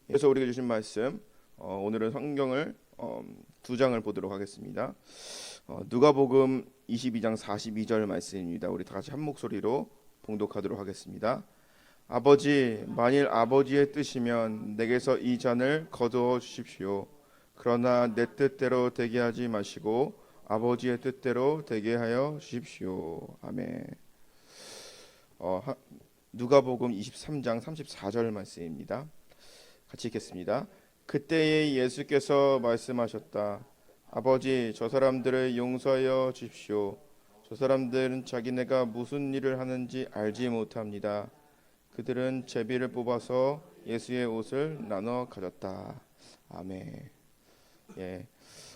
그래서 우리가 주신 말씀, 오늘은 성경을 두 장을 보도록 하겠습니다. 누가복음 22장 42절 말씀입니다. 우리 다 같이 한 목소리로 봉독하도록 하겠습니다. 아버지, 만일 아버지의 뜻이면 내게서 이 잔을 거두어 주십시오. 그러나 내 뜻대로 되게 하지 마시고 아버지의 뜻대로 되게 하여 주십시오. 아멘. 누가복음 23장 34절 말씀입니다. 같이 읽겠습니다. 그때에 예수께서 말씀하셨다. 아버지, 저 사람들을 용서하여 주십시오. 저 사람들은 자기네가 무슨 일을 하는지 알지 못합니다. 그들은 제비를 뽑아서 예수의 옷을 나눠 가졌다. 아멘. 예.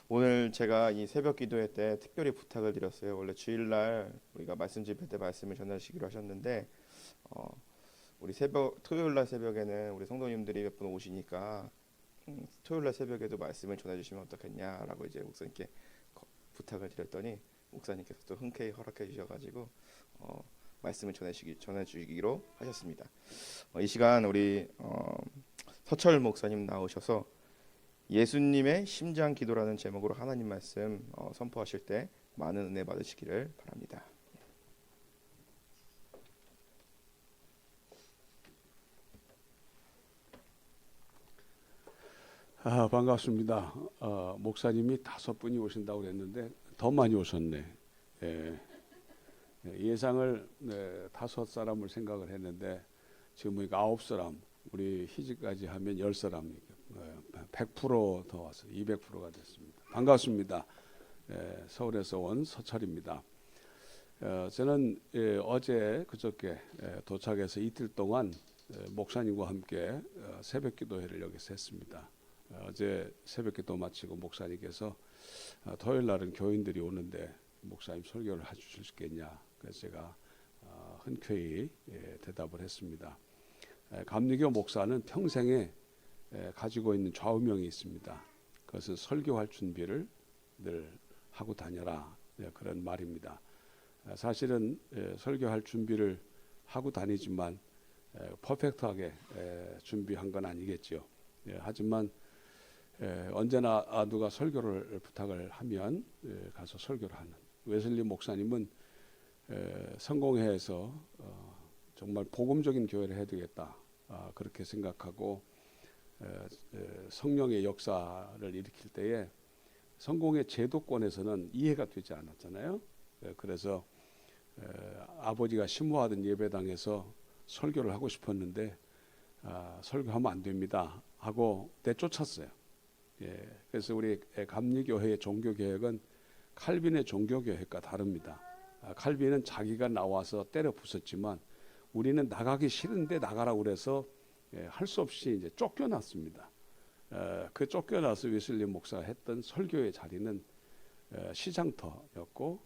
오늘 제가 이 새벽 기도회 때 특별히 부탁을 드렸어요. 원래 주일날 우리가 말씀 집회 때 말씀을 전하시기로 하셨는데 우리 토요일날 새벽에는 우리 성도님들이 몇 분 오시니까 토요일날 새벽에도 말씀을 전해주시면 어떻겠냐라고 이제 목사님께 부탁을 드렸더니 목사님께서 또 흔쾌히 허락해 주셔가지고 말씀을 전해주기로 하셨습니다. 이 시간 우리 서철 목사님 나오셔서 예수님의 심장 기도라는 제목으로 하나님 말씀 선포하실 때 많은 은혜 받으시기를 바랍니다. 반갑습니다. 목사님이 5분이 오신다고 그랬는데 더 많이 오셨네. 예상을 5사람을 생각을 했는데 지금 보니까 9사람, 우리 희직까지 하면 10사람, 100%더 왔어요. 200%가 됐습니다. 반갑습니다. 서울에서 온 서철입니다. 저는 어제 그저께 도착해서 이틀 동안 목사님과 함께 새벽 기도회를 여기서 했습니다. 어제 새벽기도 마치고 목사님께서 토요일 날은 교인들이 오는데 목사님 설교를 해주실 수 있겠냐. 그래서 제가 흔쾌히 대답을 했습니다. 감리교 목사는 평생에 가지고 있는 좌우명이 있습니다. 그것은 설교할 준비를 늘 하고 다녀라, 그런 말입니다. 사실은 설교할 준비를 하고 다니지만 퍼펙트하게 준비한 건 아니겠죠. 하지만 언제나 누가 설교를 부탁을 하면 가서 설교를 하는 웨슬리 목사님은 성공회에서 정말 복음적인 교회를 해야 되겠다, 그렇게 생각하고 성령의 역사를 일으킬 때에 성공회 제도권에서는 이해가 되지 않았잖아요. 그래서 아버지가 심호하던 예배당에서 설교를 하고 싶었는데 설교하면 안 됩니다 하고 내쫓았어요. 그래서 우리 감리교회의 종교개혁은 칼빈의 종교개혁과 다릅니다. 칼빈은 자기가 나와서 때려 부쉈지만 우리는 나가기 싫은데 나가라고 그래서 할 수 없이 이제 쫓겨났습니다. 그 쫓겨나서 웨슬리 목사가 했던 설교의 자리는 시장터였고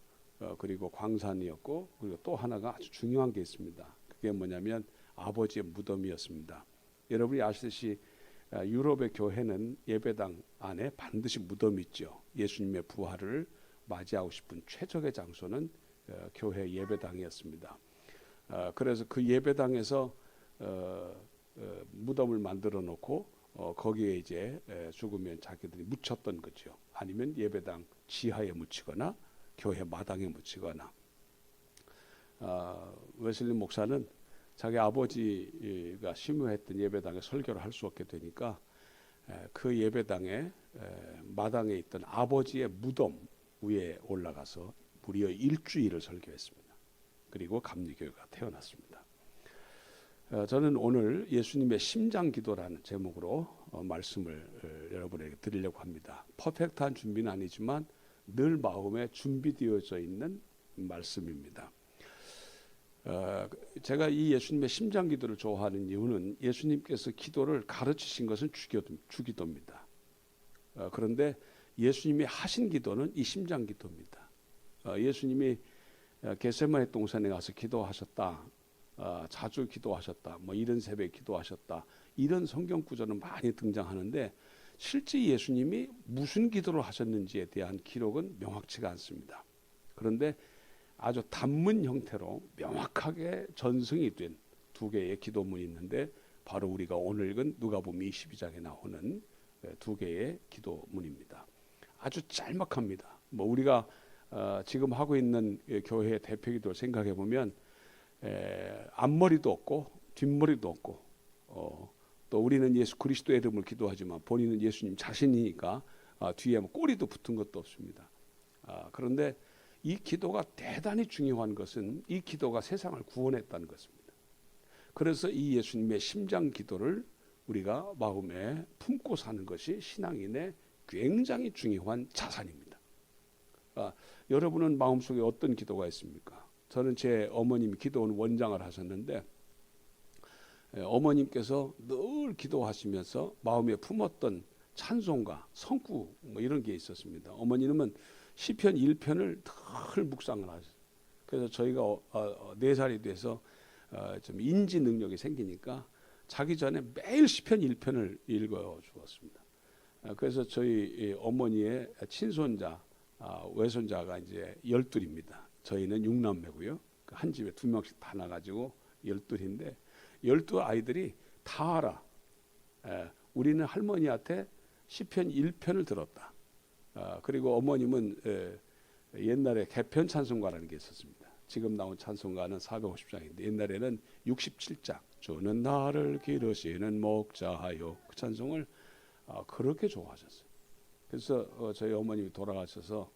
그리고 광산이었고, 그리고 또 하나가 아주 중요한 게 있습니다. 그게 뭐냐면 아버지의 무덤이었습니다. 여러분이 아시듯이 유럽의 교회는 예배당 안에 반드시 무덤이 있죠. 예수님의 부활을 맞이하고 싶은 최적의 장소는 교회 예배당이었습니다. 그래서 그 예배당에서 무덤을 만들어 놓고 거기에 이제 죽으면 자기들이 묻혔던 거죠. 아니면 예배당 지하에 묻히거나 교회 마당에 묻히거나. 웨슬리 목사는 자기 아버지가 심호했던 예배당에 설교를 할 수 없게 되니까 그 예배당에 마당에 있던 아버지의 무덤 위에 올라가서 무려 일주일을 설교했습니다. 그리고 감리교회가 태어났습니다. 저는 오늘 예수님의 심장 기도라는 제목으로 말씀을 여러분에게 드리려고 합니다. 퍼펙트한 준비는 아니지만 늘 마음에 준비되어져 있는 말씀입니다. 제가 이 예수님의 심장 기도를 좋아하는 이유는 예수님께서 기도를 가르치신 것은 주기도입니다. 그런데 예수님이 하신 기도는 이 심장 기도입니다. 예수님이 겟세마네 동산에 가서 기도하셨다, 자주 기도하셨다, 뭐 이른 새벽에 기도하셨다, 이런 성경 구절은 많이 등장하는데 실제 예수님이 무슨 기도를 하셨는지에 대한 기록은 명확치가 않습니다. 그런데 아주 단문 형태로 명확하게 전승이 된 2개의 기도문이 있는데 바로 우리가 오늘 읽은 누가복음 22장에 나오는 두 개의 기도문입니다. 아주 짤막합니다. 뭐 우리가 지금 하고 있는 교회의 대표기도를 생각해 보면 앞머리도 없고 뒷머리도 없고 또 우리는 예수 그리스도의 이름을 기도하지만 본인은 예수님 자신이니까 뒤에 뭐 꼬리도 붙은 것도 없습니다. 그런데 이 기도가 대단히 중요한 것은 이 기도가 세상을 구원했다는 것입니다. 그래서 이 예수님의 심장 기도를 우리가 마음에 품고 사는 것이 신앙인의 굉장히 중요한 자산입니다. 여러분은 마음속에 어떤 기도가 있습니까? 저는 제 어머님이 기도원 원장을 하셨는데 어머님께서 늘 기도하시면서 마음에 품었던 찬송가, 성구 뭐 이런 게 있었습니다. 어머님은 시편 1편을 늘 묵상을 하셨어요. 그래서 저희가 4살이 돼서 좀 인지 능력이 생기니까 자기 전에 매일 시편 1편을 읽어 주었습니다. 그래서 저희 어머니의 친손자, 외손자가 이제 12입니다. 저희는 6남매고요. 한 집에 2명씩 다 나가지고 12인데 12아이들이 다 알아. 우리는 할머니한테 시편 1편을 들었다. 그리고 어머님은 옛날에 개편 찬송가라는 게 있었습니다. 지금 나온 찬송가는 450장인데 옛날에는 67장 주는 나를 기르시는 목자하여 그 찬송을 그렇게 좋아하셨어요. 그래서 저희 어머님이 돌아가셔서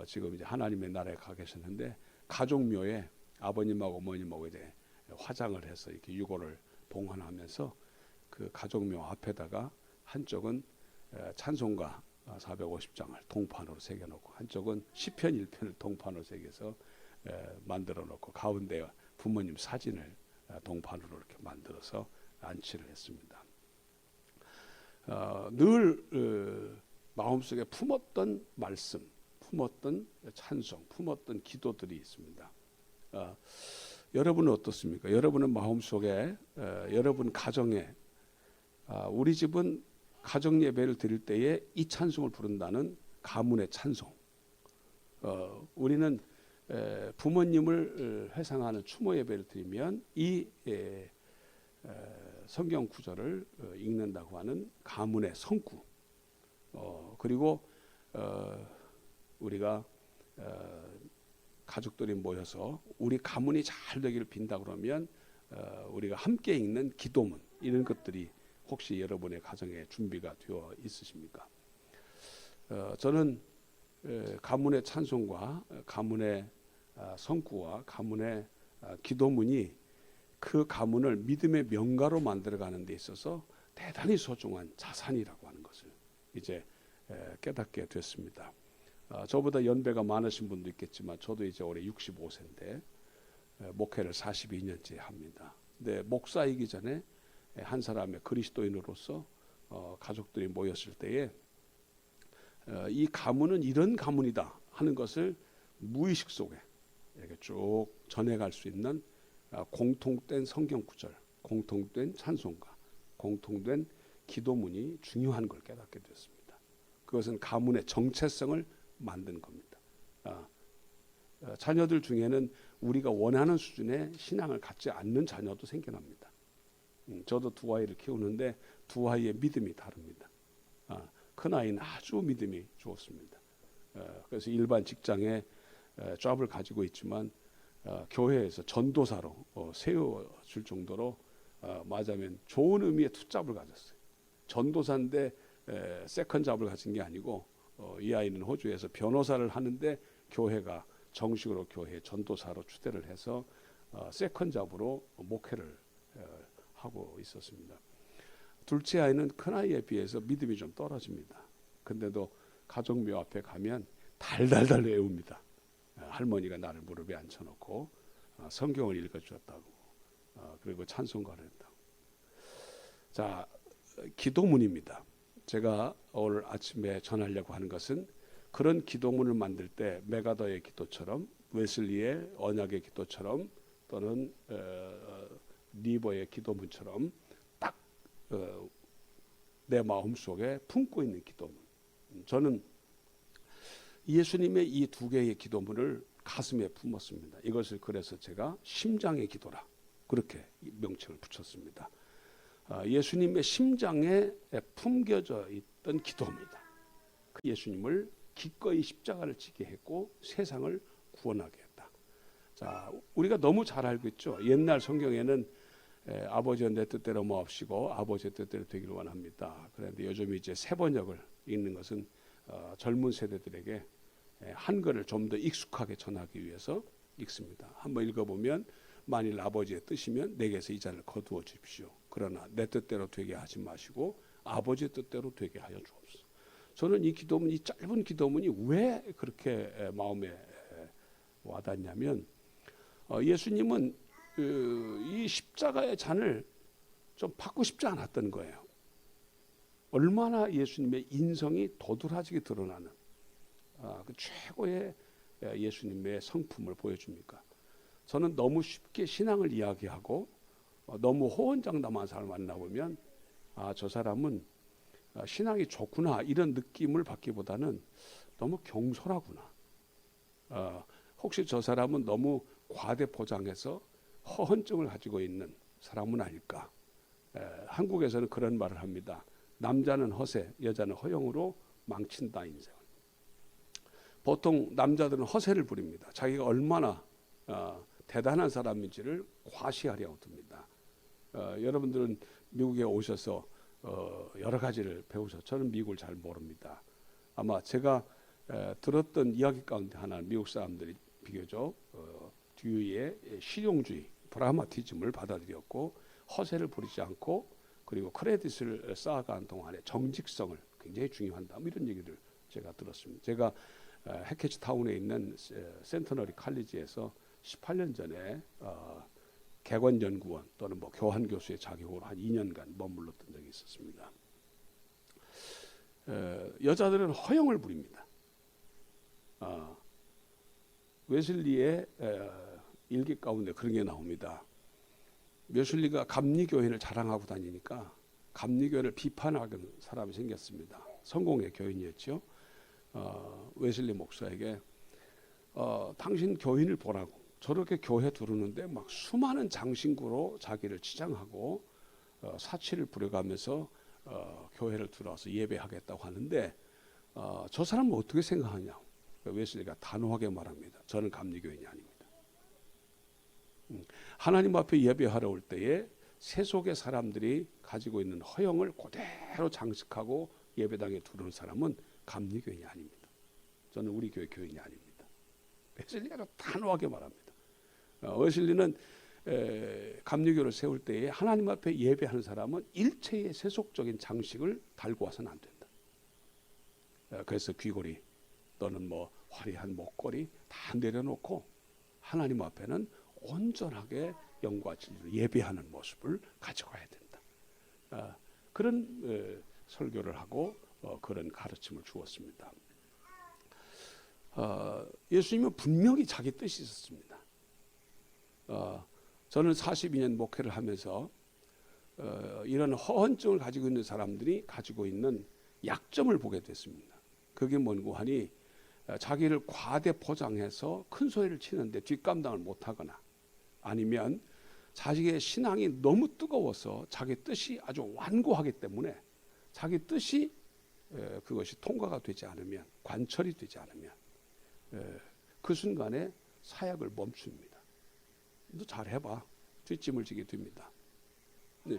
지금 이제 하나님의 나라에 가 계셨는데 가족묘에 아버님하고 어머님하고 이제 화장을 해서 이렇게 유골을 봉헌하면서 그 가족묘 앞에다가 한쪽은 찬송가 450장을 동판으로 새겨놓고 한쪽은 시편 1편을 동판으로 새겨서 만들어 놓고 가운데 부모님 사진을 동판으로 이렇게 만들어서 안치를 했습니다. 늘 마음속에 품었던 말씀, 품었던 찬송, 품었던 기도들이 있습니다. 여러분은 어떻습니까? 여러분은 마음속에 여러분 가정에 우리 집은 가정 예배를 드릴 때에 이 찬송을 부른다는 가문의 찬송. 우리는 부모님을 회상하는 추모 예배를 드리면 이 성경 구절을 읽는다고 하는 가문의 성구. 그리고 우리가 가족들이 모여서 우리 가문이 잘 되기를 빈다 그러면 우리가 함께 읽는 기도문 이런 것들이 혹시 여러분의 가정에 준비가 되어 있으십니까? 저는 가문의 찬송과 가문의 성구와 가문의 기도문이 그 가문을 믿음의 명가로 만들어가는 데 있어서 대단히 소중한 자산이라고 하는 것을 이제 깨닫게 됐습니다. 저보다 연배가 많으신 분도 있겠지만 저도 이제 올해 65세인데 목회를 42년째 합니다. 근데 목사이기 전에 한 사람의 그리스도인으로서 가족들이 모였을 때에 이 가문은 이런 가문이다 하는 것을 무의식 속에 이렇게 쭉 전해갈 수 있는 공통된 성경 구절, 공통된 찬송가, 공통된 기도문이 중요한 걸 깨닫게 됐습니다. 그것은 가문의 정체성을 만든 겁니다. 자녀들 중에는 우리가 원하는 수준의 신앙을 갖지 않는 자녀도 생겨납니다. 저도 2아이를 키우는데 2아이의 믿음이 다릅니다. 큰아이는 아주 믿음이 좋습니다. 그래서 일반 직장에 잡을 가지고 있지만 교회에서 전도사로 세워줄 정도로 맞으면 좋은 의미의 투잡을 가졌어요. 전도사인데 세컨 잡을 가진 게 아니고 이 아이는 호주에서 변호사를 하는데 교회가 정식으로 교회 전도사로 추대를 해서 세컨 잡으로 목회를 하고 있었습니다. 둘째 아이는 큰 아이에 비해서 믿음이 좀 떨어집니다. 근데도 가족묘 앞에 가면 달달달 외웁니다. 할머니가 나를 무릎에 앉혀놓고 성경을 읽어주었다고 그리고 찬송가를 했다고. 자, 기도문입니다. 제가 오늘 아침에 전하려고 하는 것은 그런 기도문을 만들 때 메가더의 기도처럼 웨슬리의 언약의 기도처럼 또는 리버의 기도문처럼 딱 내 마음속에 품고 있는 기도문. 저는 예수님의 이 2개의 기도문을 가슴에 품었습니다. 이것을 그래서 제가 심장의 기도라 그렇게 명칭을 붙였습니다. 예수님의 심장에 품겨져 있던 기도입니다. 그 예수님을 기꺼이 십자가를 지게 했고 세상을 구원하게 했다. 자, 우리가 너무 잘 알고 있죠. 옛날 성경에는 아버지의 내 뜻대로 마옵시고 아버지의 뜻대로 되기를 원합니다. 그런데 요즘 이제 새 번역을 읽는 것은 젊은 세대들에게 한글을 좀 더 익숙하게 전하기 위해서 읽습니다. 한번 읽어보면 만일 아버지의 뜻이면 내게서 이 잔을 거두어 주십시오. 그러나 내 뜻대로 되게 하지 마시고 아버지의 뜻대로 되게 하여 주옵소서. 저는 이 기도문, 이 짧은 기도문이 왜 그렇게 마음에 와닿냐면 예수님은 이 십자가의 잔을 좀 받고 싶지 않았던 거예요. 얼마나 예수님의 인성이 도드라지게 드러나는 그 최고의 예수님의 성품을 보여줍니까? 저는 너무 쉽게 신앙을 이야기하고 너무 호언장담한 사람을 만나보면 저 사람은 신앙이 좋구나 이런 느낌을 받기보다는 너무 경솔하구나. 혹시 저 사람은 너무 과대 포장해서 허언증을 가지고 있는 사람은 아닐까. 한국에서는 그런 말을 합니다. 남자는 허세, 여자는 허영으로 망친다 인생을. 보통 남자들은 허세를 부립니다. 자기가 얼마나 대단한 사람인지를 과시하려고 듭니다. 여러분들은 미국에 오셔서 여러 가지를 배우셔서 저는 미국을 잘 모릅니다. 아마 제가 들었던 이야기 가운데 하나는 미국 사람들이 비교적 뒤에 실용주의, 프라마티즘을 받아들였고 허세를 부리지 않고 그리고 크레딧을 쌓아가는 동안에 정직성을 굉장히 중요한다. 뭐 이런 얘기를 제가 들었습니다. 제가 해캐치 타운에 있는 센터너리 칼리지에서 18년 전에 객원연구원 또는 뭐 교환교수의 자격으로 한 2년간 머물렀던 적이 있었습니다. 여자들은 허영을 부립니다. 웨슬리의 일기 가운데 그런 게 나옵니다. 웨슬리가 감리교인을 자랑하고 다니니까 감리교인을 비판하는 사람이 생겼습니다. 성공의 교인이었죠. 웨슬리 목사에게 당신 교인을 보라고 저렇게 교회 들어오는데 막 수많은 장신구로 자기를 치장하고 사치를 부려가면서 교회를 들어와서 예배하겠다고 하는데 저 사람은 어떻게 생각하냐. 웨슬리가 단호하게 말합니다. 저는 감리교인이 아닙니다. 하나님 앞에 예배하러 올 때에 세속의 사람들이 가지고 있는 허영을 그대로 장식하고 예배당에 들어오는 사람은 감리교인이 아닙니다. 저는 우리 교회 교인이 아닙니다. 웨슬리가 아주 단호하게 말합니다. 웨슬리는 감리교를 세울 때에 하나님 앞에 예배하는 사람은 일체의 세속적인 장식을 달고 와서는 안 된다. 그래서 귀걸이 또는 뭐 화려한 목걸이 다 내려놓고 하나님 앞에는 온전하게 영과 진리로 예배하는 모습을 가져가야 된다. 그런 설교를 하고 그런 가르침을 주었습니다. 예수님은 분명히 자기 뜻이 있었습니다. 저는 42년 목회를 하면서 이런 허언증을 가지고 있는 사람들이 가지고 있는 약점을 보게 됐습니다. 그게 뭔고 하니 자기를 과대 포장해서 큰 소리를 치는데 뒷감당을 못하거나 아니면 자기의 신앙이 너무 뜨거워서 자기 뜻이 아주 완고하기 때문에 자기 뜻이 그것이 통과가 되지 않으면 관철이 되지 않으면 그 순간에 사역을 멈춥니다. 너 잘해봐. 뒷짐을 지게 됩니다. 네.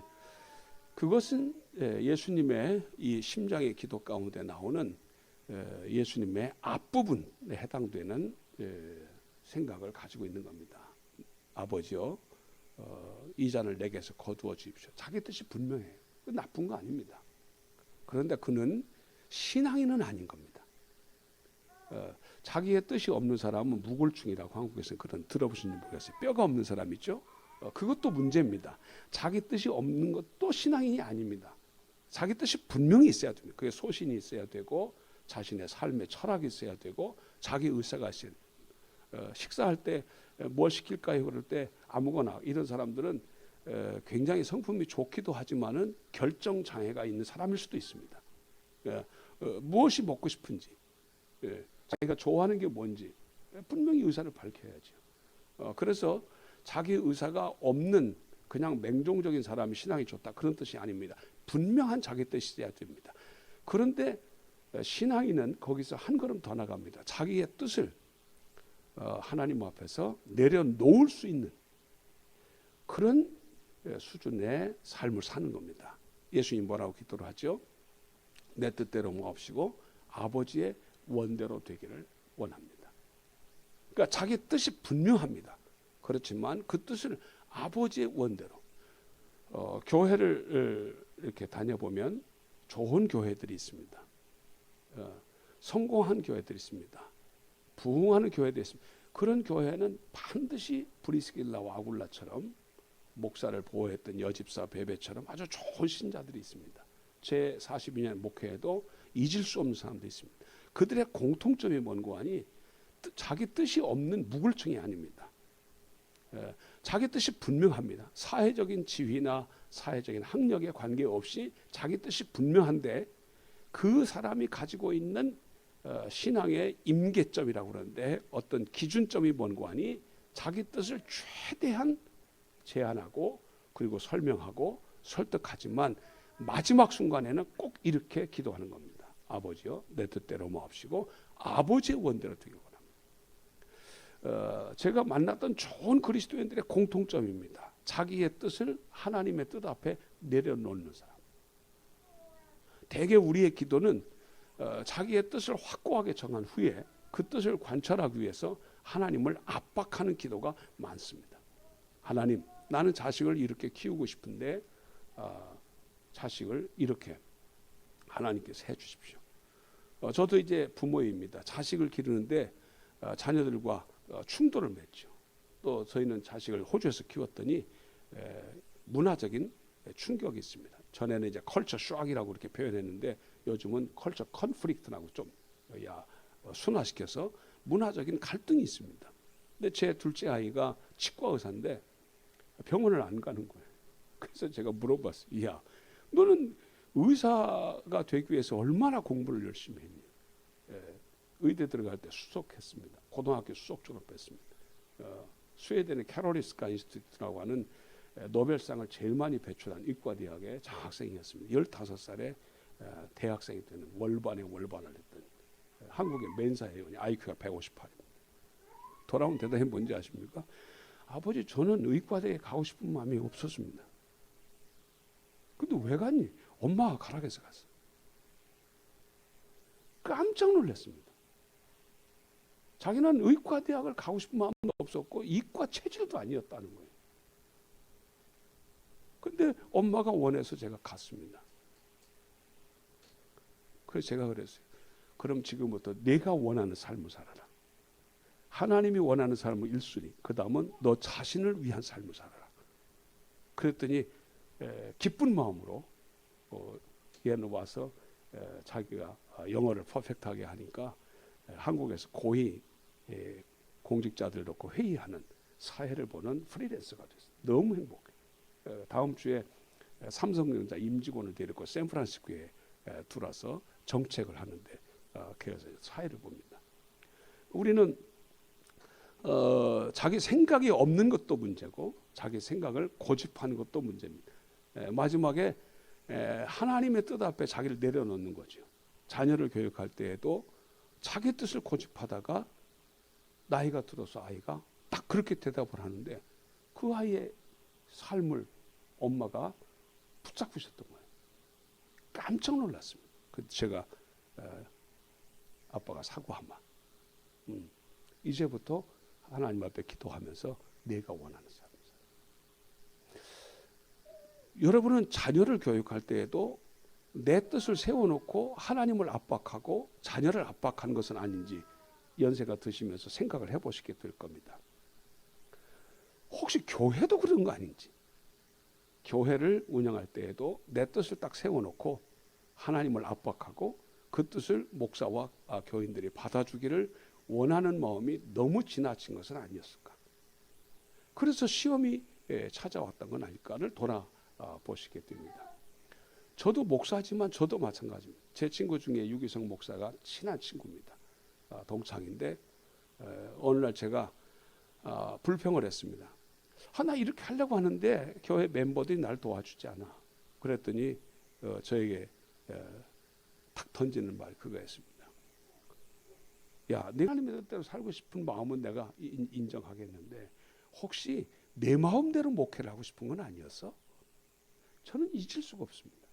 그것은 예수님의 이 심장의 기도 가운데 나오는 예수님의 앞부분에 해당되는 생각을 가지고 있는 겁니다. 아버지여 이 잔을 내게서 거두어 주십시오. 자기 뜻이 분명해요. 나쁜 거 아닙니다. 그런데 그는 신앙인은 아닌 겁니다. 자기의 뜻이 없는 사람은 무골충이라고 한국에서는 그런 들어보시는지 모르겠어요. 뼈가 없는 사람 있죠. 그것도 문제입니다. 자기 뜻이 없는 것도 신앙인이 아닙니다. 자기 뜻이 분명히 있어야 됩니다. 그게 소신이 있어야 되고 자신의 삶의 철학이 있어야 되고 자기 의사가 있어야 돼요. 식사할 때 뭘 시킬까요? 그럴 때 아무거나 이런 사람들은 굉장히 성품이 좋기도 하지만은 결정 장애가 있는 사람일 수도 있습니다. 무엇이 먹고 싶은지 자기가 좋아하는 게 뭔지 분명히 의사를 밝혀야죠. 그래서 자기 의사가 없는 그냥 맹종적인 사람이 신앙이 좋다 그런 뜻이 아닙니다. 분명한 자기 뜻이 돼야 됩니다. 그런데 신앙인은 거기서 한 걸음 더 나갑니다. 자기의 뜻을 하나님 앞에서 내려놓을 수 있는 그런 수준의 삶을 사는 겁니다. 예수님 뭐라고 기도를 하죠? 내 뜻대로 마옵시고 아버지의 원대로 되기를 원합니다. 그러니까 자기 뜻이 분명합니다. 그렇지만 그 뜻을 아버지의 원대로 교회를 이렇게 다녀보면 좋은 교회들이 있습니다. 성공한 교회들이 있습니다. 부흥하는 교회들이 있습니다. 그런 교회는 반드시 브리스길라와 아굴라처럼 목사를 보호했던 여집사 베베처럼 아주 좋은 신자들이 있습니다. 제 42년 목회에도 잊을 수 없는 사람들이 있습니다. 그들의 공통점이 뭔고 하니 자기 뜻이 없는 무굴층이 아닙니다. 자기 뜻이 분명합니다. 사회적인 지위나 사회적인 학력에 관계없이 자기 뜻이 분명한데 그 사람이 가지고 있는 신앙의 임계점이라고 그러는데 어떤 기준점이 뭔고 하니 자기 뜻을 최대한 제안하고 그리고 설명하고 설득하지만 마지막 순간에는 꼭 이렇게 기도하는 겁니다. 아버지여 내 뜻대로 마옵시고 아버지의 원대로 되기 원합니다. 제가 만났던 좋은 그리스도인들의 공통점입니다. 자기의 뜻을 하나님의 뜻 앞에 내려놓는 사람. 대개 우리의 기도는 자기의 뜻을 확고하게 정한 후에 그 뜻을 관철하기 위해서 하나님을 압박하는 기도가 많습니다. 하나님, 나는 자식을 이렇게 키우고 싶은데 자식을 이렇게 하나님께서 해주십시오. 저도 이제 부모입니다. 자식을 기르는데 자녀들과 충돌을 맺죠. 또 저희는 자식을 호주에서 키웠더니 문화적인 충격이 있습니다. 전에는 이제 컬처 쇼크이라고 이렇게 표현했는데 요즘은 컬처 컨플릭트라고 좀 순화시켜서 문화적인 갈등이 있습니다. 근데 제 둘째 아이가 치과 의사인데 병원을 안 가는 거예요. 그래서 제가 물어봤어요. 야, 너는 의사가 되기 위해서 얼마나 공부를 열심히 했니? 의대 들어갈 때 수석했습니다. 고등학교 수석 졸업했습니다. 스웨덴의 캐롤리스카 인스티튜트라고 하는 노벨상을 제일 많이 배출한 의과대학의 장학생이었습니다. 15살에 대학생이 되는 월반에 월반을 했던 한국의 멘사 회원이 IQ가 158입니다. 돌아온 대답이 뭔지 아십니까? 아버지, 저는 의과대에 가고 싶은 마음이 없었습니다. 근데 왜 갔니? 엄마가 가라고 해서 갔어. 깜짝 놀랐습니다. 자기는 의과대학을 가고 싶은 마음도 없었고 이과 체질도 아니었다는 거예요. 근데 엄마가 원해서 제가 갔습니다. 그래서 제가 그랬어요. 그럼 지금부터 내가 원하는 삶을 살아라. 하나님이 원하는 삶은 1순위. 그 다음은 너 자신을 위한 삶을 살아라. 그랬더니 기쁜 마음으로 얘는 와서 자기가 영어를 퍼펙트하게 하니까 한국에서 고위 공직자들 놓고 회의하는 사회를 보는 프리랜서가 됐어요. 너무 행복해. 다음 주에 삼성전자 임직원을 데리고 샌프란시스코에 들어와서 정책을 하는데 그래서 사회를 봅니다. 우리는 자기 생각이 없는 것도 문제고 자기 생각을 고집하는 것도 문제입니다. 마지막에 하나님의 뜻 앞에 자기를 내려놓는 거죠. 자녀를 교육할 때에도 자기 뜻을 고집하다가 나이가 들어서 아이가 딱 그렇게 대답을 하는데 그 아이의 삶을 엄마가 붙잡으셨던 거예요. 깜짝 놀랐습니다. 제가 아빠가 사과하마. 이제부터 하나님 앞에 기도하면서 내가 원하는 삶을 살아. 여러분은 자녀를 교육할 때에도 내 뜻을 세워놓고 하나님을 압박하고 자녀를 압박하는 것은 아닌지 연세가 드시면서 생각을 해보시게 될 겁니다. 혹시 교회도 그런 거 아닌지. 교회를 운영할 때에도 내 뜻을 딱 세워놓고 하나님을 압박하고 그 뜻을 목사와 교인들이 받아주기를 원하는 마음이 너무 지나친 것은 아니었을까. 그래서 시험이 찾아왔던 건 아닐까를 돌아보시게 됩니다. 저도 목사지만 저도 마찬가지입니다. 제 친구 중에 유기성 목사가 친한 친구입니다. 동창인데 어느 날 제가 불평을 했습니다. 나 이렇게 하려고 하는데 교회 멤버들이 날 도와주지 않아. 그랬더니 저에게 탁 던지는 말 그거였습니다. 야, 내가 하나님의 뜻대로 살고 싶은 마음은 내가 인정하겠는데 혹시 내 마음대로 목회를 하고 싶은 건 아니었어? 저는 잊을 수가 없습니다.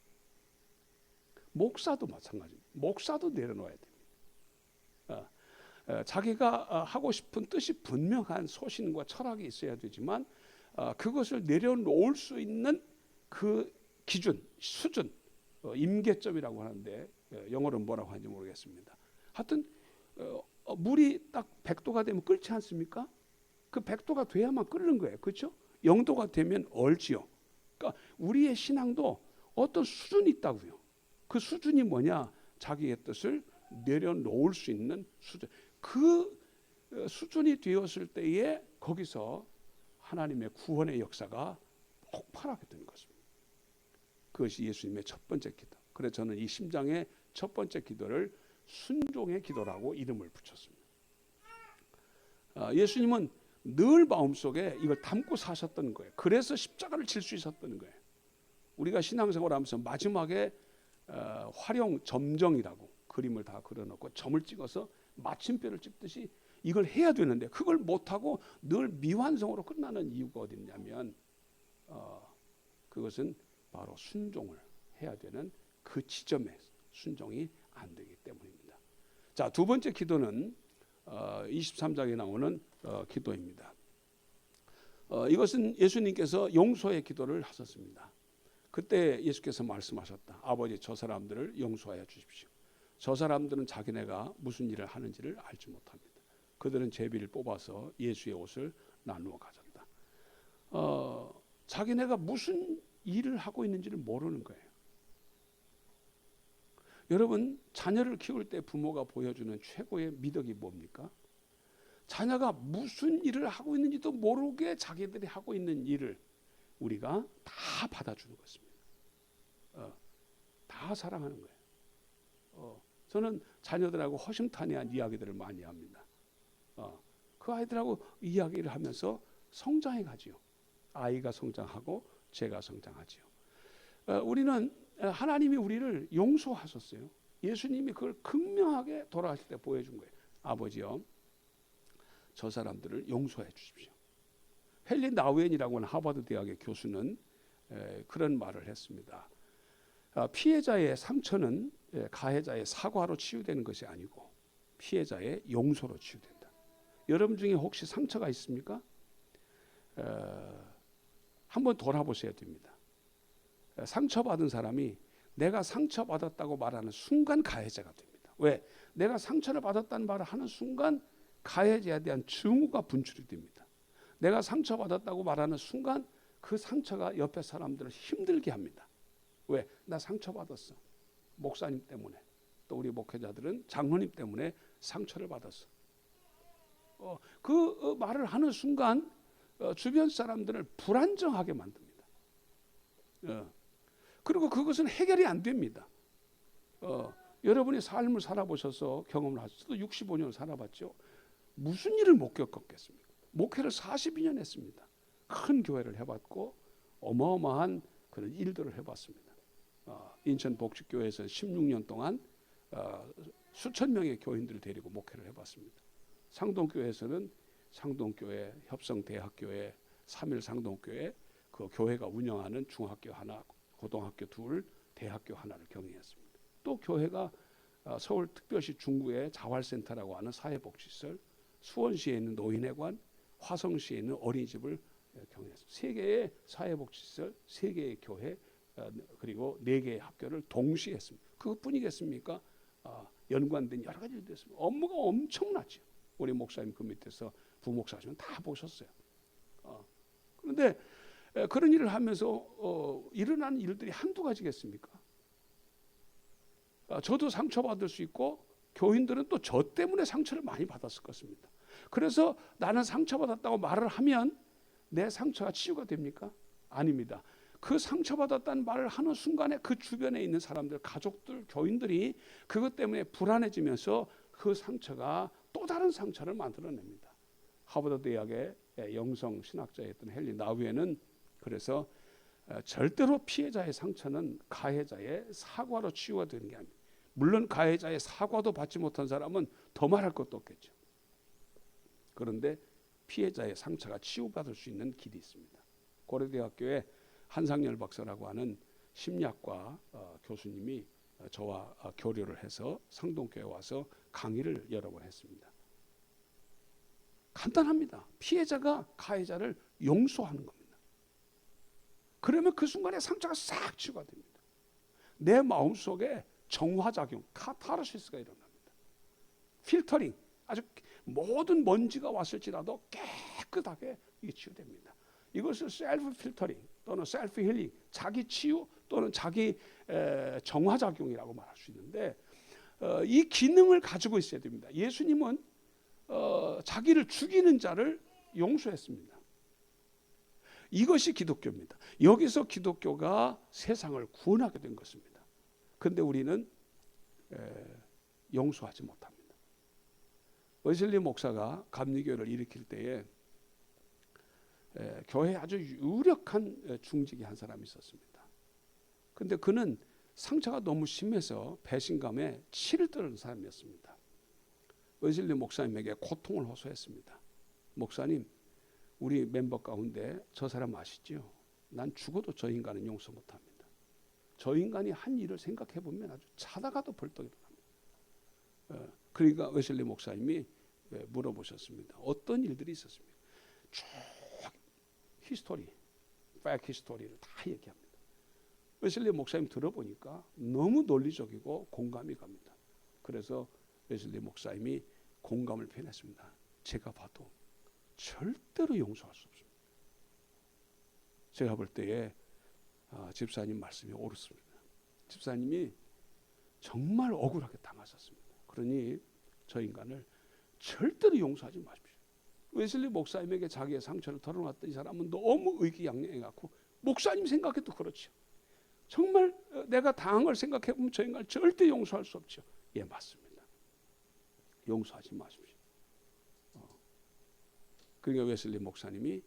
목사도 마찬가지입니다. 목사도 내려놓아야 됩니다. 자기가 하고 싶은 뜻이 분명한 소신과 철학이 있어야 되지만 그것을 내려놓을 수 있는 그 기준, 수준, 임계점이라고 하는데 영어로는 뭐라고 하는지 모르겠습니다. 하여튼 물이 딱 100도가 되면 끓지 않습니까? 그 100도가 돼야만 끓는 거예요. 그렇죠? 0도가 되면 얼지요. 그러니까 우리의 신앙도 어떤 수준이 있다고요. 그 수준이 뭐냐? 자기의 뜻을 내려놓을 수 있는 수준. 그 수준이 되었을 때에 거기서 하나님의 구원의 역사가 폭발하게 되는 것입니다. 그것이 예수님의 첫 번째 기도. 그래서 저는 이 심장의 첫 번째 기도를 순종의 기도라고 이름을 붙였습니다. 예수님은 늘 마음속에 이걸 담고 사셨던 거예요. 그래서 십자가를 질 수 있었던 거예요. 우리가 신앙생활하면서 마지막에 활용 점정이라고 그림을 다 그려놓고 점을 찍어서 마침표를 찍듯이 이걸 해야 되는데 그걸 못하고 늘 미완성으로 끝나는 이유가 어디 있냐면 그것은 바로 순종을 해야 되는 그 지점에 순종이 안 되기 때문입니다. 자, 두 번째 기도는 23장에 나오는 기도입니다. 이것은 예수님께서 용서의 기도를 하셨습니다. 그때 예수께서 말씀하셨다. 아버지, 저 사람들을 용서하여 주십시오. 저 사람들은 자기네가 무슨 일을 하는지를 알지 못합니다. 그들은 제비를 뽑아서 예수의 옷을 나누어 가졌다. 자기네가 무슨 일을 하고 있는지를 모르는 거예요. 여러분, 자녀를 키울 때 부모가 보여주는 최고의 미덕이 뭡니까? 자녀가 무슨 일을 하고 있는지도 모르게 자기들이 하고 있는 일을 우리가 다 받아주는 것입니다. 다 사랑하는 거예요. 저는 자녀들하고 허심탄회한 이야기들을 많이 합니다. 그 아이들하고 이야기를 하면서 성장해 가지요. 아이가 성장하고 제가 성장하지요. 우리는 하나님이 우리를 용서하셨어요. 예수님이 그걸 극명하게 돌아가실 때 보여준 거예요. 아버지요, 저 사람들을 용서해 주십시오. 헨리 나우엔이라고 하는 하버드 대학의 교수는 그런 말을 했습니다. 피해자의 상처는 가해자의 사과로 치유되는 것이 아니고 피해자의 용서로 치유된다. 여러분 중에 혹시 상처가 있습니까? 한번 돌아보셔야 됩니다. 상처받은 사람이 내가 상처받았다고 말하는 순간 가해자가 됩니다. 왜? 내가 상처를 받았다는 말을 하는 순간 가해자에 대한 증오가 분출이 됩니다. 내가 상처받았다고 말하는 순간 그 상처가 옆에 사람들을 힘들게 합니다. 왜? 나 상처받았어. 목사님 때문에. 또 우리 목회자들은 장로님 때문에 상처를 받았어. 그 말을 하는 순간 주변 사람들을 불안정하게 만듭니다. 그리고 그것은 해결이 안 됩니다. 여러분이 삶을 살아보셔서 경험을 하셔서 65년 살아봤죠. 무슨 일을 못 겪었겠습니까? 목회를 42년 했습니다. 큰 교회를 해봤고 어마어마한 그런 일들을 해봤습니다. 인천 복지교회에서 16년 동안 수천 명의 교인들을 데리고 목회를 해봤습니다. 상동교회에서는 상동교회, 협성대학교회, 3일 상동교회, 그 교회가 운영하는 중학교 하나, 고등학교 둘, 대학교 하나를 경영했습니다. 또 교회가 서울특별시 중구의 자활센터라고 하는 사회복지시설, 수원시에 있는 노인회관, 화성시에 있는 어린이집을 경영했습니다. 3개의 사회복지시설, 3개의 교회, 그리고 4개의 학교를 동시에 했습니다. 그것뿐이겠습니까? 연관된 여러 가지 일도 했습니다. 업무가 엄청나죠. 우리 목사님 그 밑에서 부목사시면 다 보셨어요. 그런데 그런 일을 하면서 일어나는 일들이 한두 가지겠습니까? 저도 상처받을 수 있고 교인들은 또 저 때문에 상처를 많이 받았을 것입니다. 그래서 나는 상처받았다고 말을 하면 내 상처가 치유가 됩니까? 아닙니다. 그 상처받았다는 말을 하는 순간에 그 주변에 있는 사람들, 가족들, 교인들이 그것 때문에 불안해지면서 그 상처가 또 다른 상처를 만들어냅니다. 하버드 대학의 영성 신학자였던 헨리 나우에는 그래서 절대로 피해자의 상처는 가해자의 사과로 치유가 되는 게 아닙니다. 물론 가해자의 사과도 받지 못한 사람은 더 말할 것도 없겠죠. 그런데 피해자의 상처가 치유받을 수 있는 길이 있습니다. 고려대학교에 한상열 박사라고 하는 심리학과 교수님이 저와 교류를 해서 성동교에 와서 강의를 여러 번 했습니다. 간단합니다. 피해자가 가해자를 용서하는 겁니다. 그러면 그 순간에 상처가 싹 치유가 됩니다. 내 마음속에 정화작용, 카타르시스가 일어납니다. 필터링, 아주 모든 먼지가 왔을지라도 깨끗하게 이게 치유됩니다. 이것을 셀프 필터링 또는 셀프 힐링, 자기 치유 또는 자기 정화작용이라고 말할 수 있는데 이 기능을 가지고 있어야 됩니다. 예수님은 자기를 죽이는 자를 용서했습니다. 이것이 기독교입니다. 여기서 기독교가 세상을 구원하게 된 것입니다. 그런데 우리는 용서하지 못합니다. 웨슬리 목사가 감리교회를 일으킬 때에 교회에 아주 유력한 중직이 한 사람이 있었습니다. 그런데 그는 상처가 너무 심해서 배신감에 치를 떨는 사람이었습니다. 웨슬리 목사님에게 고통을 호소했습니다. 목사님, 우리 멤버 가운데 저 사람 아시죠? 난 죽어도 저 인간은 용서 못합니다. 저 인간이 한 일을 생각해 보면 아주 자다가도 벌떡 일어납니다. 그러니까 웨슬리 목사님이 물어보셨습니다. 어떤 일들이 있었습니까? 쭉 히스토리, 백 히스토리를 다 얘기합니다. 웨슬리 목사님 들어보니까 너무 논리적이고 공감이 갑니다. 그래서 웨슬리 목사님이 공감을 표현했습니다. 제가 봐도 절대로 용서할 수 없습니다. 제가 볼 때에 집사님 말씀이 옳습니다. 집사님이 정말 억울하게 당하셨습니다. 그러니 저 인간을 절대로 용서하지 마십시오. 웨슬리 목사님에게 자기의 상처를 털어놨던 이 사람은 너무 의기양양해갖고 목사님 생각해도 그렇죠. 정말 내가 당한 걸 생각해보면 저 인간을 절대 용서할 수 없죠. 예, 맞습니다. 용서하지 마십시오. 그러니까 웨슬리 목사님이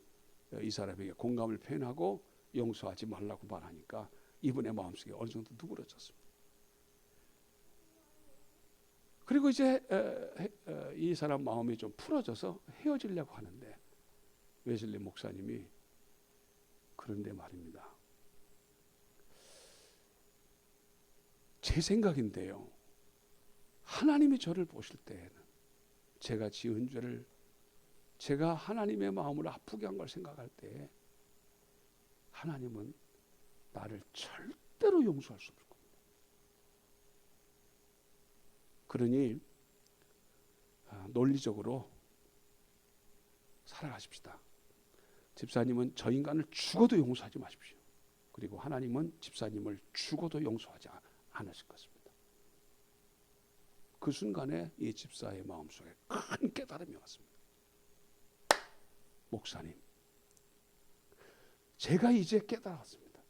이 사람에게 공감을 표현하고 용서하지 말라고 말하니까 이분의 마음속에 어느 정도 누그러졌습니다. 그리고 이제 이 사람 마음이 좀 풀어져서 헤어지려고 하는데 웨슬리 목사님이 그런데 말입니다. 제 생각인데요. 하나님이 저를 보실 때에는 제가 지은 죄를 제가 하나님의 마음을 아프게 한 걸 생각할 때 하나님은 나를 절대로 용서할 수 없을 겁니다. 그러니 논리적으로 살아가십시다. 집사님은 저 인간을 죽어도 용서하지 마십시오. 그리고 하나님은 집사님을 죽어도 용서하지 않으실 것입니다. 그 순간에 이 집사의 마음속에 큰 깨달음이 왔습니다. 목사님, 제가 이제 깨달았습니다.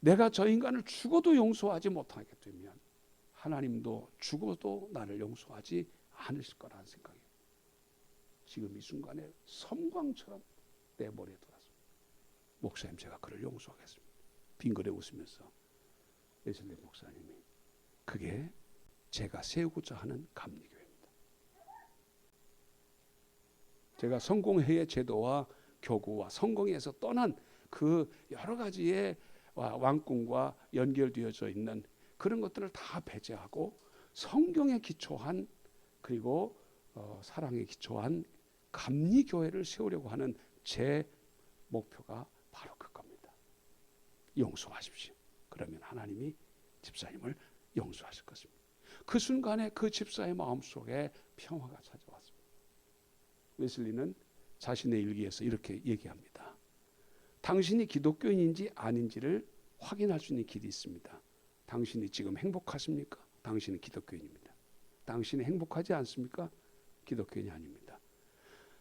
내가 저 인간을 죽어도 용서하지 못하게 되면 하나님도 죽어도 나를 용서하지 않으실 거라는 생각이 지금 이 순간에 섬광처럼 내 머리에 들어왔습니다. 목사님, 제가 그를 용서하겠습니다. 빙그레 웃으면서 웨슬리 목사님이 그게 제가 세우고자 하는 감리교회입니다. 제가 성공회의 제도와 교구와 성공에서 떠난 그 여러 가지의 왕궁과 연결되어져 있는 그런 것들을 다 배제하고 성경에 기초한 그리고 사랑에 기초한 감리교회를 세우려고 하는 제 목표가 바로 그겁니다. 용서하십시오. 그러면 하나님이 집사님을 용서하실 것입니다. 그 순간에 그 집사의 마음속에 평화가 찾아왔습니다. 웨슬리는 자신의 일기에서 이렇게 얘기합니다. 당신이 기독교인인지 아닌지를 확인할 수 있는 길이 있습니다. 당신이 지금 행복하십니까? 당신은 기독교인입니다. 당신이 행복하지 않습니까? 기독교인이 아닙니다.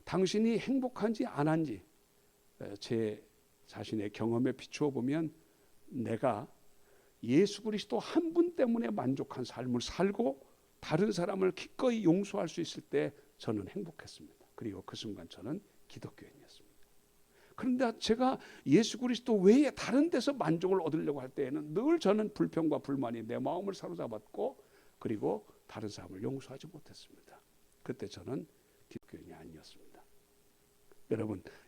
당신이 행복한지 안 한지 제 자신의 경험에 비추어 보면 내가 예수 그리스도 한 분 때문에 만족한 삶을 살고 다른 사람을 기꺼이 용서할 수 있을 때 저는 행복했습니다. 그리고 그 순간 저는 기독교인이었습니다. 그런데 제가 예수 그리스도 외에 다른 데서 만족을 얻으려고 할 때에는 늘 저는 불평과 불만이 내 마음을 사로잡았고, 그리고 다른 사람을 용서하지 못했습니다. 그때 저는 기독교인이 아니었습니다.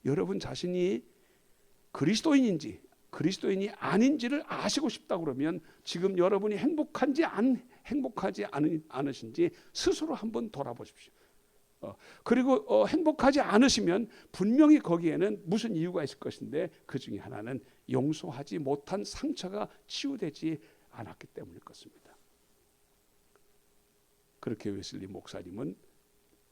여러분 자신이 그리스도인인지 그리스도인이 아닌지를 아시고 싶다 그러면 지금 여러분이 행복하지 않으신지 스스로 한번 돌아보십시오. 그리고 행복하지 않으시면 분명히 거기에는 무슨 이유가 있을 것인데, 그 중에 하나는 용서하지 못한 상처가 치유되지 않았기 때문일 것입니다. 그렇게 웨슬리 목사님은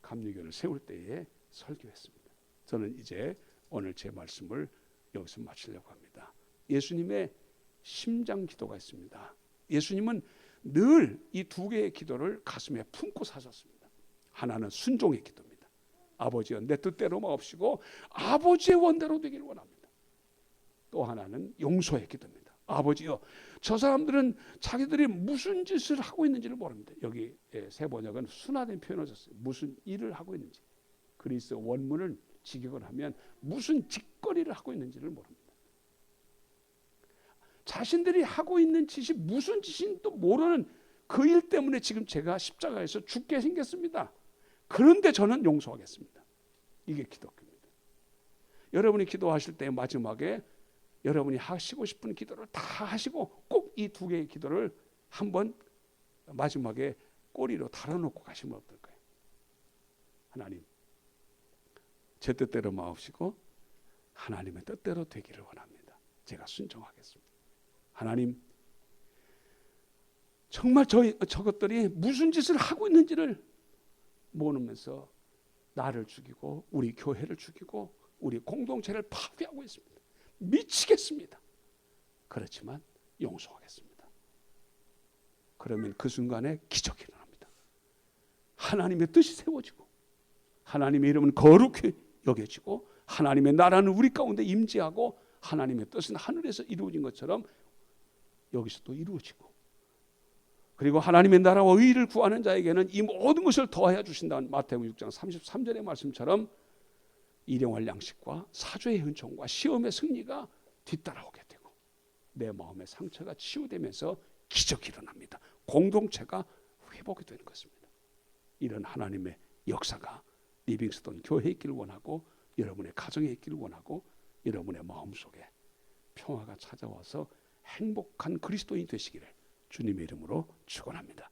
감리교를 세울 때에 설교했습니다. 저는 이제 오늘 제 말씀을 여기서 마치려고 합니다. 예수님의 심장 기도가 있습니다. 예수님은 늘 이 두 개의 기도를 가슴에 품고 사셨습니다. 하나는 순종의 기도입니다. 아버지여 내 뜻대로 마옵시고 아버지의 원대로 되기를 원합니다. 또 하나는 용서의 기도입니다. 아버지여 저 사람들은 자기들이 무슨 짓을 하고 있는지를 모릅니다. 여기 새 번역은 순화된 표현을 썼어요. 무슨 일을 하고 있는지. 그리스 원문을 직역을 하면 무슨 짓거리를 하고 있는지를 모릅니다. 자신들이 하고 있는 짓이 무슨 짓인지도 모르는 그 일 때문에 지금 제가 십자가에서 죽게 생겼습니다. 그런데 저는 용서하겠습니다. 이게 기독교입니다. 여러분이 기도하실 때 마지막에 여러분이 하시고 싶은 기도를 다 하시고 꼭 이 두 개의 기도를 한번 마지막에 꼬리로 달아놓고 가시면 어떨까요? 하나님, 제 뜻대로 마옵시고 하나님의 뜻대로 되기를 원합니다. 제가 순종하겠습니다. 하나님, 정말 저것들이 무슨 짓을 하고 있는지를 모르면서 나를 죽이고 우리 교회를 죽이고 우리 공동체를 파괴하고 있습니다. 미치겠습니다. 그렇지만 용서하겠습니다. 그러면 그 순간에 기적이 일어납니다. 하나님의 뜻이 세워지고 하나님의 이름은 거룩히 여겨지고 하나님의 나라는 우리 가운데 임재하고 하나님의 뜻은 하늘에서 이루어진 것처럼 여기서도 이루어지고, 그리고 하나님의 나라와 의를 구하는 자에게는 이 모든 것을 더하여 주신다는 마태복음 6장 33절의 말씀처럼 일용할 양식과 사죄의 은총과 시험의 승리가 뒤따라오게 되고 내 마음의 상처가 치유되면서 기적이 일어납니다. 공동체가 회복이 되는 것입니다. 이런 하나님의 역사가 리빙스톤 교회에 있기를 원하고 여러분의 가정에 있기를 원하고 여러분의 마음속에 평화가 찾아와서 행복한 그리스도인이 되시기를 주님의 이름으로 축원합니다.